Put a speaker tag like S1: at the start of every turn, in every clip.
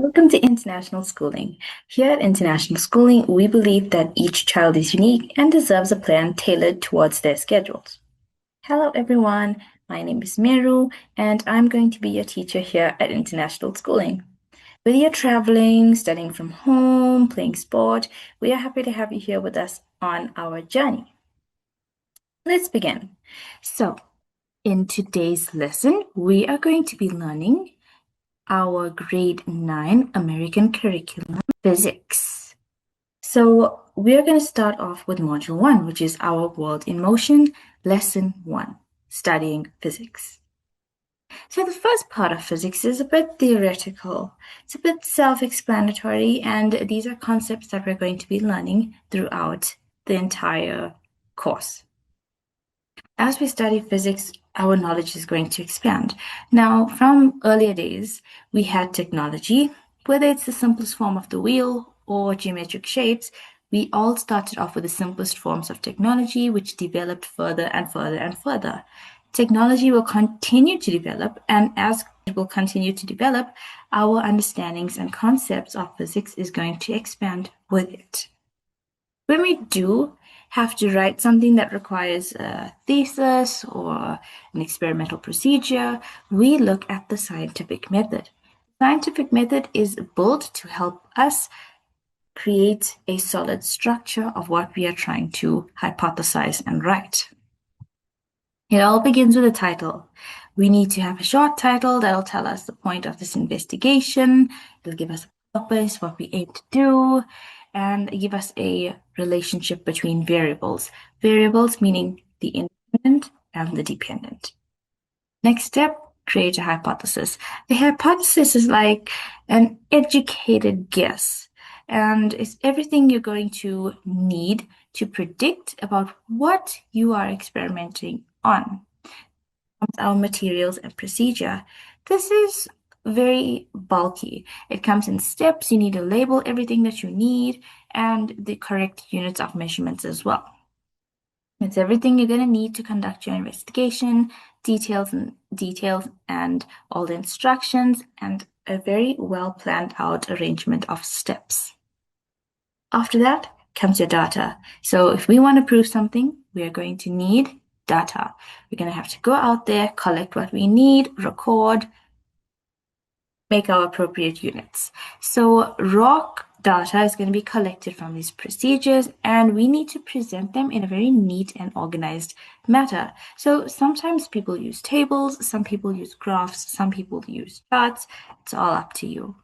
S1: Welcome to International Schooling. Here at International Schooling, we believe that each child is unique and deserves a plan tailored towards their schedules. Hello, everyone. My name is Meru, and I'm going to be your teacher here at International Schooling. Whether you're traveling, studying from home, playing sport, we are happy to have you here with us on our journey. Let's begin. So, in today's lesson, we are going to be learning our grade 9 American curriculum, physics. So we're going to start off with module 1, which is our World in Motion, lesson 1, studying physics. So the first part of physics is a bit theoretical. It's a bit self-explanatory, and these are concepts that we're going to be learning throughout the entire course. As we study physics, our knowledge is going to expand. Now, from earlier days, we had technology, whether it's the simplest form of the wheel or geometric shapes. We all started off with the simplest forms of technology, which developed further and further and further. Technology will continue to develop, and as it will continue to develop, our understandings and concepts of physics is going to expand with it. When we do have to write something that requires a thesis or an experimental procedure, we look at the scientific method. The scientific method is built to help us create a solid structure of what we are trying to hypothesize and write. It all begins with a title. We need to have a short title that'll tell us the point of this investigation. It'll give us a purpose, what we aim to do, and give us a relationship between variables. Variables meaning the independent and the dependent. Next step, create a hypothesis. A hypothesis is like an educated guess, and it's everything you're going to need to predict about what you are experimenting on. Our materials and procedure. This is very bulky. It comes in steps. You need to label everything that you need and the correct units of measurements as well. It's everything you're going to need to conduct your investigation, details and all the instructions, and a very well planned out arrangement of steps. After that comes your data. So if we want to prove something, we are going to need data. We're going to have to go out there, collect what we need, record, make our appropriate units. So raw data is going to be collected from these procedures, and we need to present them in a very neat and organized manner. So sometimes people use tables, some people use graphs, some people use charts. It's all up to you.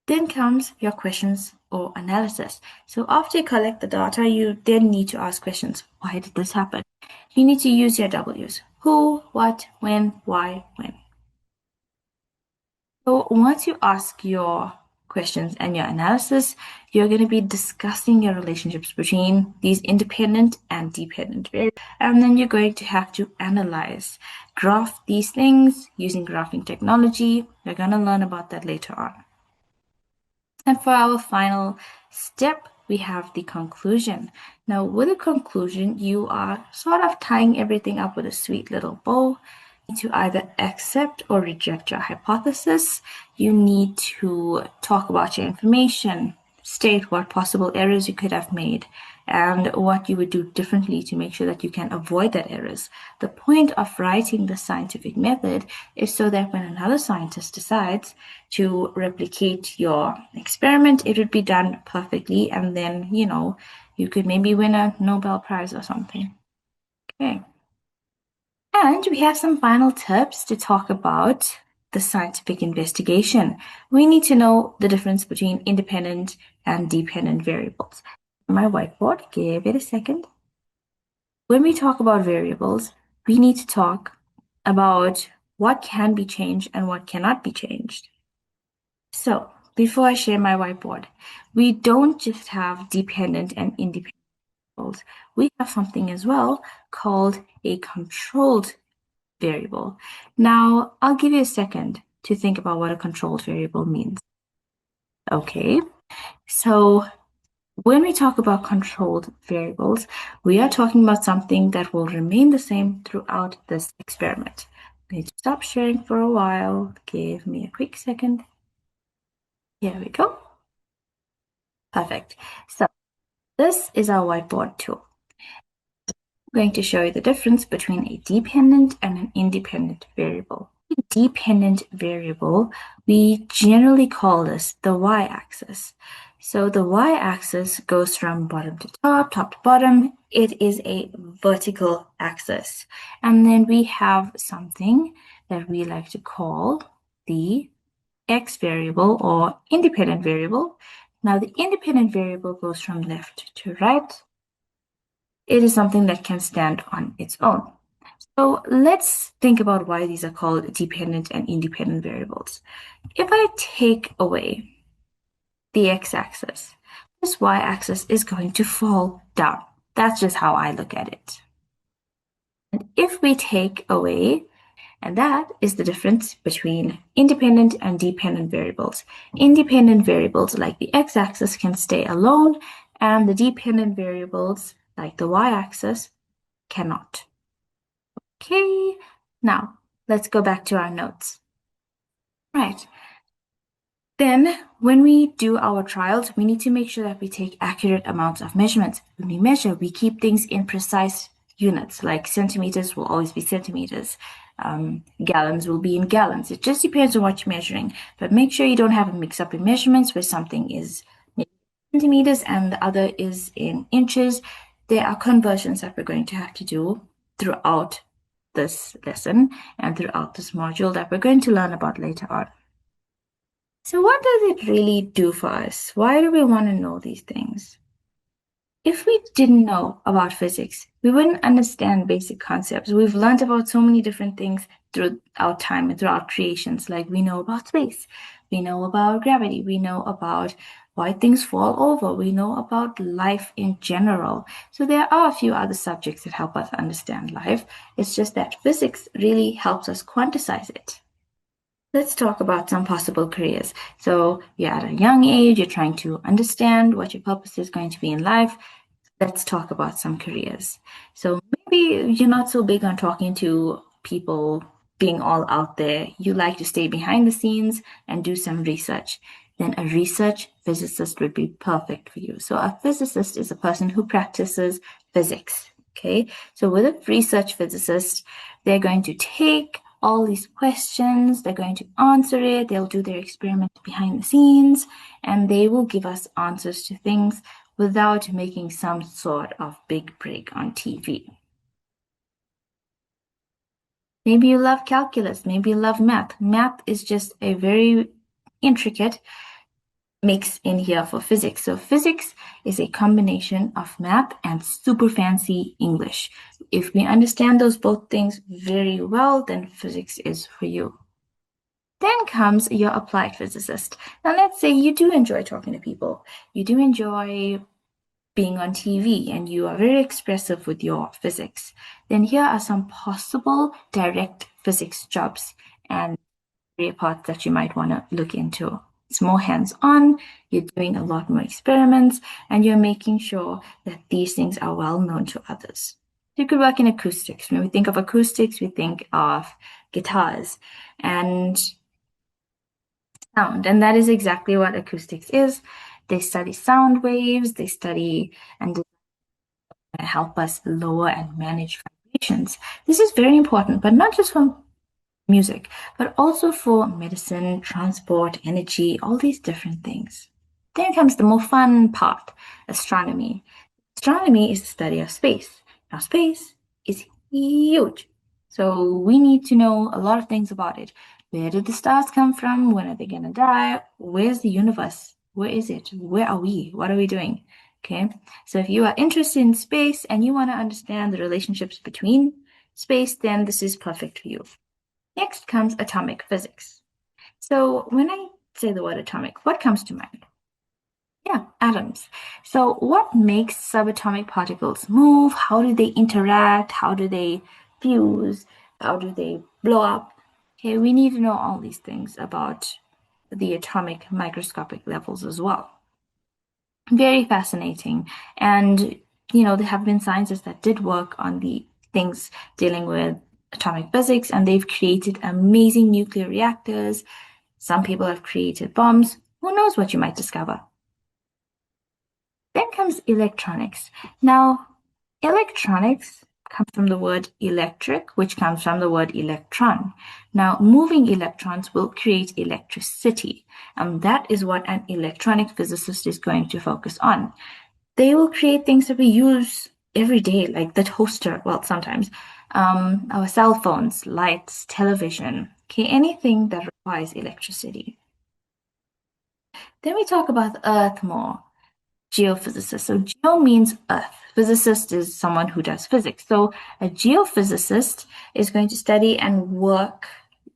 S1: Then comes your questions or analysis. So after you collect the data, you then need to ask questions. Why did this happen? You need to use your W's. Who, what, when, why, when. So once you ask your questions and your analysis, you're going to be discussing your relationships between these independent and dependent variables. And then you're going to have to analyze, graph these things using graphing technology. We're going to learn about that later on. And for our final step, we have the conclusion. Now, with a conclusion, you are sort of tying everything up with a sweet little bow. You need to either accept or reject your hypothesis. You need to talk about your information, state what possible errors you could have made, and what you would do differently to make sure that you can avoid that errors. The point of writing the scientific method is so that when another scientist decides to replicate your experiment, it would be done perfectly, and then, you could maybe win a Nobel Prize or something. Okay. And we have some final tips to talk about the scientific investigation. We need to know the difference between independent and dependent variables. My whiteboard, give it a second. When we talk about variables, we need to talk about what can be changed and what cannot be changed. So, before I share my whiteboard, we don't just have dependent and independent variables. We have something as well called a controlled variable. Now, I'll give you a second to think about what a controlled variable means. Okay, so when we talk about controlled variables, we are talking about something that will remain the same throughout this experiment. I'm going to stop sharing for a while. Give me a quick second. Here we go. Perfect. So this is our whiteboard tool. I'm going to show you the difference between a dependent and an independent variable. A dependent variable, we generally call this the y-axis. So the y-axis goes from bottom to top, top to bottom. It is a vertical axis. And then we have something that we like to call the x variable or independent variable. Now the independent variable goes from left to right. It is something that can stand on its own. So let's think about why these are called dependent and independent variables. If I take away the x-axis, this y-axis is going to fall down. That's just how I look at it. And if we take away, and that is the difference between independent and dependent variables. Independent variables like the x-axis can stay alone, and the dependent variables like the y-axis cannot. Okay, now let's go back to our notes. Right. Then, when we do our trials, we need to make sure that we take accurate amounts of measurements. When we measure, we keep things in precise units, like centimeters will always be centimeters. Gallons will be in gallons. It just depends on what you're measuring. But make sure you don't have a mix-up in measurements where something is centimeters and the other is in inches. There are conversions that we're going to have to do throughout this lesson and throughout this module that we're going to learn about later on. So what does it really do for us? Why do we want to know these things? If we didn't know about physics, we wouldn't understand basic concepts. We've learned about so many different things through our time and through our creations. Like we know about space, we know about gravity, we know about why things fall over, we know about life in general. So there are a few other subjects that help us understand life. It's just that physics really helps us quantize it. Let's talk about some possible careers. So you're at a young age, you're trying to understand what your purpose is going to be in life. Let's talk about some careers. So maybe you're not so big on talking to people, being all out there. You like to stay behind the scenes and do some research. Then a research physicist would be perfect for you. So a physicist is a person who practices physics. Okay, so with a research physicist, they're going to take all these questions, they're going to answer it, they'll do their experiment behind the scenes, and they will give us answers to things without making some sort of big break on TV. Maybe you love calculus, maybe you love math. Math is just a very intricate mix in here for physics. So physics is a combination of math and super fancy English. If we understand those both things very well, then physics is for you. Then comes your applied physicist. Now let's say you do enjoy talking to people. You do enjoy being on TV and you are very expressive with your physics. Then here are some possible direct physics jobs and career paths that you might want to look into. It's more hands-on, you're doing a lot more experiments, and you're making sure that these things are well known to others. You could work in acoustics. When we think of acoustics, we think of guitars and sound, and that is exactly what acoustics is. They study sound waves, they study and help us lower and manage vibrations. This is very important, but not just for music, but also for medicine, transport, energy, all these different things. Then comes the more fun part, astronomy. Astronomy is the study of space. Now, space is huge. So we need to know a lot of things about it. Where did the stars come from? When are they going to die? Where's the universe? Where is it? Where are we? What are we doing? Okay. So if you are interested in space and you want to understand the relationships between space, then this is perfect for you. Next comes atomic physics. So when I say the word atomic, what comes to mind? Yeah, atoms. So what makes subatomic particles move? How do they interact? How do they fuse? How do they blow up? Okay, we need to know all these things about the atomic microscopic levels as well. Very fascinating. And, there have been scientists that did work on the things dealing with atomic physics, and they've created amazing nuclear reactors. Some people have created bombs. Who knows what you might discover? Then comes electronics. Now, electronics comes from the word electric, which comes from the word electron. Now, moving electrons will create electricity, and that is what an electronic physicist is going to focus on. They will create things that we use every day, like the toaster, well, sometimes, our cell phones, lights, television, okay, anything that requires electricity. Then we talk about the Earth more. Geophysicist. So geo means earth. Physicist is someone who does physics. So a geophysicist is going to study and work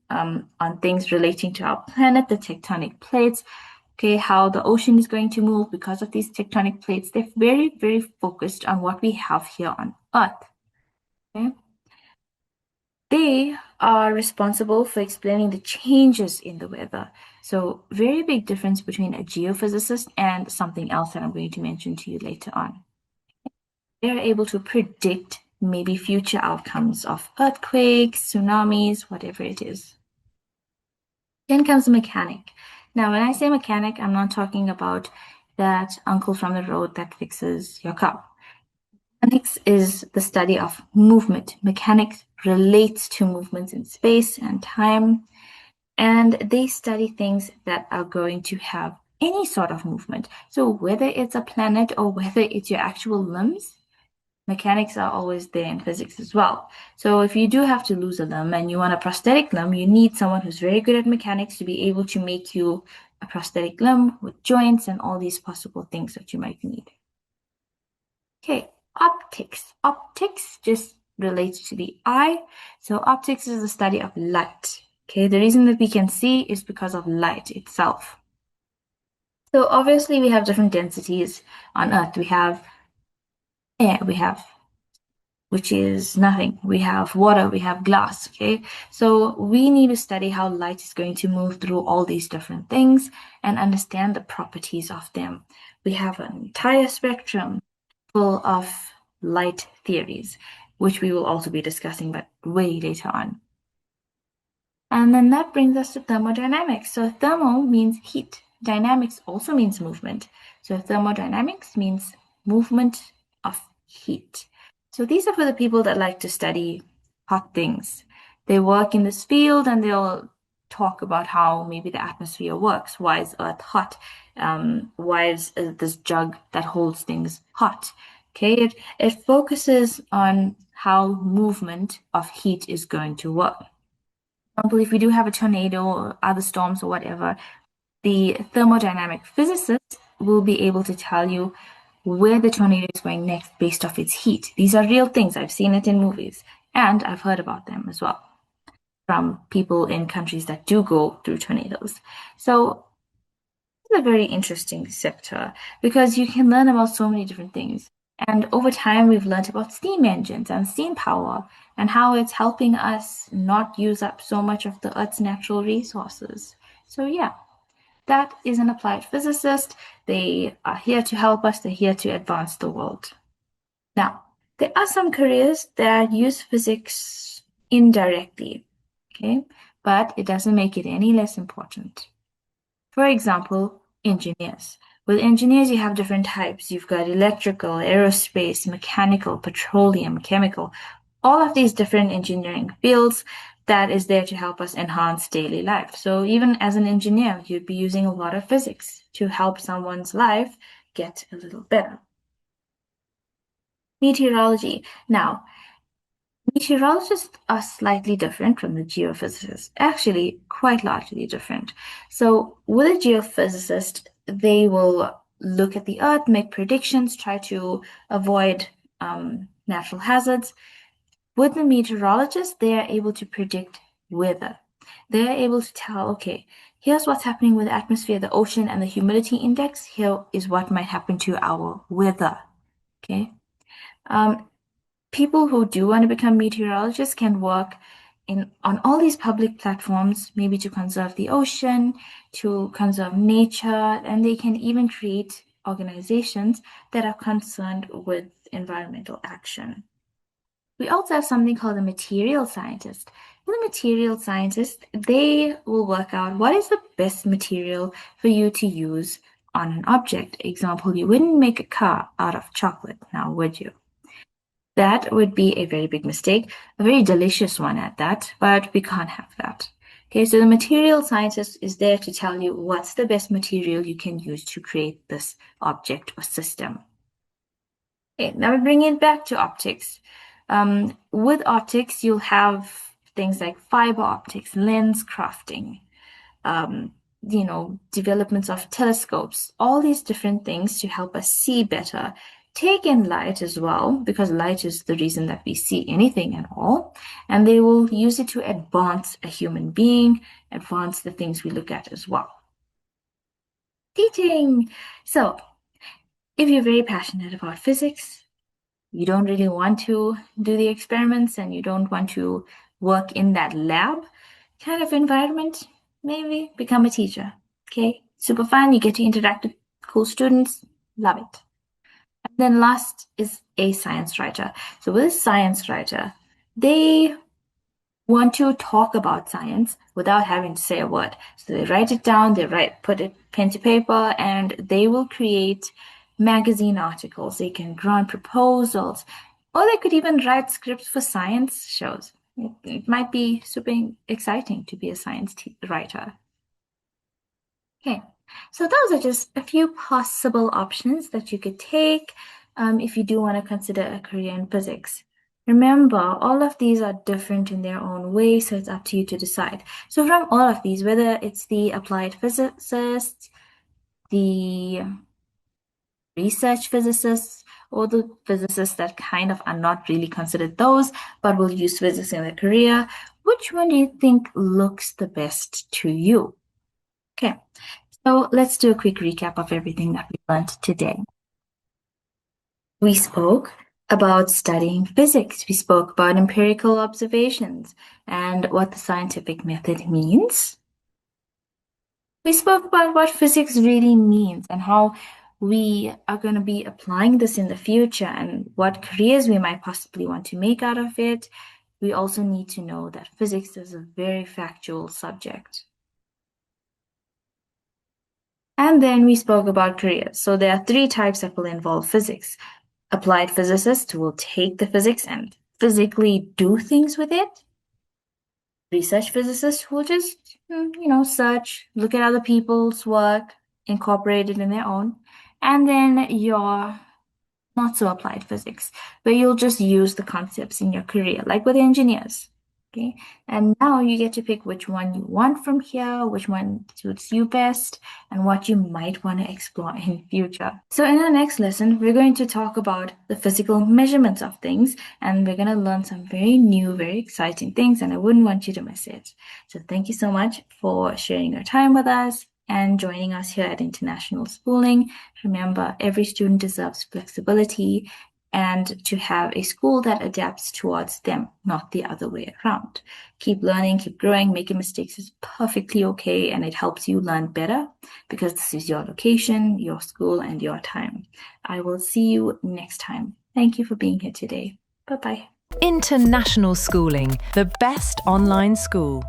S1: on things relating to our planet, the tectonic plates, okay, how the ocean is going to move because of these tectonic plates. They're very, very focused on what we have here on Earth. Okay? They are responsible for explaining the changes in the weather. So, very big difference between a geophysicist and something else that I'm going to mention to you later on. They're able to predict maybe future outcomes of earthquakes, tsunamis, whatever it is. Then comes the mechanic. Now, when I say mechanic, I'm not talking about that uncle from the road that fixes your car. Mechanics is the study of movement. Mechanics relates to movements in space and time, and they study things that are going to have any sort of movement. So whether it's a planet or whether it's your actual limbs, mechanics are always there in physics as well. So if you do have to lose a limb and you want a prosthetic limb, you need someone who's very good at mechanics to be able to make you a prosthetic limb with joints and all these possible things that you might need. Okay, optics. Optics just relates to the eye. So optics is the study of light. Okay, the reason that we can see is because of light itself. So obviously we have different densities on Earth. We have air, which is nothing. We have water, we have glass, okay? So we need to study how light is going to move through all these different things and understand the properties of them. We have an entire spectrum full of light theories, which we will also be discussing, but way later on. And then that brings us to thermodynamics. So thermo means heat. Dynamics also means movement. So thermodynamics means movement of heat. So these are for the people that like to study hot things. They work in this field and they'll talk about how maybe the atmosphere works. Why is Earth hot? Why is this jug that holds things hot? Okay, it focuses on how movement of heat is going to work. For example, if we do have a tornado or other storms or whatever, the thermodynamic physicist will be able to tell you where the tornado is going next based off its heat. These are real things. I've seen it in movies and I've heard about them as well from people in countries that do go through tornadoes. So it's a very interesting sector because you can learn about so many different things. And over time, we've learned about steam engines and steam power and how it's helping us not use up so much of the Earth's natural resources. So, yeah, that is an applied physicist. They are here to help us, they're here to advance the world. Now, there are some careers that use physics indirectly, okay, but it doesn't make it any less important. For example, engineers. With engineers, you have different types. You've got electrical, aerospace, mechanical, petroleum, chemical, all of these different engineering fields that is there to help us enhance daily life. So even as an engineer, you'd be using a lot of physics to help someone's life get a little better. Meteorology. Now, meteorologists are slightly different from the geophysicists, actually, quite largely different. So, with a geophysicist, they will look at the earth, make predictions, try to avoid natural hazards. With the meteorologist, they are able to predict weather. They are able to tell, okay, here's what's happening with the atmosphere, the ocean, and the humidity index. Here is what might happen to our weather. Okay. People who do want to become meteorologists can work on all these public platforms, maybe to conserve the ocean, to conserve nature, and they can even create organizations that are concerned with environmental action. We also have something called a material scientist. The material scientists, they will work out what is the best material for you to use on an object. Example, you wouldn't make a car out of chocolate, now would you? That would be a very big mistake, a very delicious one at that, but we can't have that. Okay, so the material scientist is there to tell you what's the best material you can use to create this object or system. Okay, now we bring it back to optics. With optics, you'll have things like fiber optics, lens crafting, developments of telescopes, all these different things to help us see better. Take in light as well, because light is the reason that we see anything at all. And they will use it to advance a human being, advance the things we look at as well. Teaching. So, if you're very passionate about physics, you don't really want to do the experiments and you don't want to work in that lab kind of environment, maybe become a teacher. Okay, super fun. You get to interact with cool students. Love it. And then last is a science writer. So with a science writer, they want to talk about science without having to say a word. So they write it down, put it pen to paper, and they will create magazine articles. They can grant proposals, or they could even write scripts for science shows. It might be super exciting to be a science writer. Okay, so those are just a few possible options that you could take if you do want to consider a career in physics. Remember, all of these are different in their own way, so it's up to you to decide. So from all of these, whether it's the applied physicists, the research physicists, or the physicists that kind of are not really considered those, but will use physics in their career, which one do you think looks the best to you? Okay, so let's do a quick recap of everything that we learned today. We spoke about studying physics. We spoke about empirical observations and what the scientific method means. We spoke about what physics really means and how we are going to be applying this in the future and what careers we might possibly want to make out of it. We also need to know that physics is a very factual subject. And then we spoke about careers. So there are 3 types that will involve physics. Applied physicists who will take the physics and physically do things with it. Research physicists who will just, search, look at other people's work, incorporate it in their own. And then your not so applied physics, where you'll just use the concepts in your career, like with engineers. Okay, and now you get to pick which one you want from here, which one suits you best, and what you might want to explore in future. So in our next lesson, we're going to talk about the physical measurements of things, and we're going to learn some very new, very exciting things, and I wouldn't want you to miss it. So thank you so much for sharing your time with us and joining us here at International Schooling. Remember, every student deserves flexibility and to have a school that adapts towards them, not the other way around. Keep learning, keep growing. Making mistakes is perfectly okay, and it helps you learn better because this is your location, your school, and your time. I will see you next time. Thank you for being here today. Bye-bye.
S2: International Schooling, the best online school.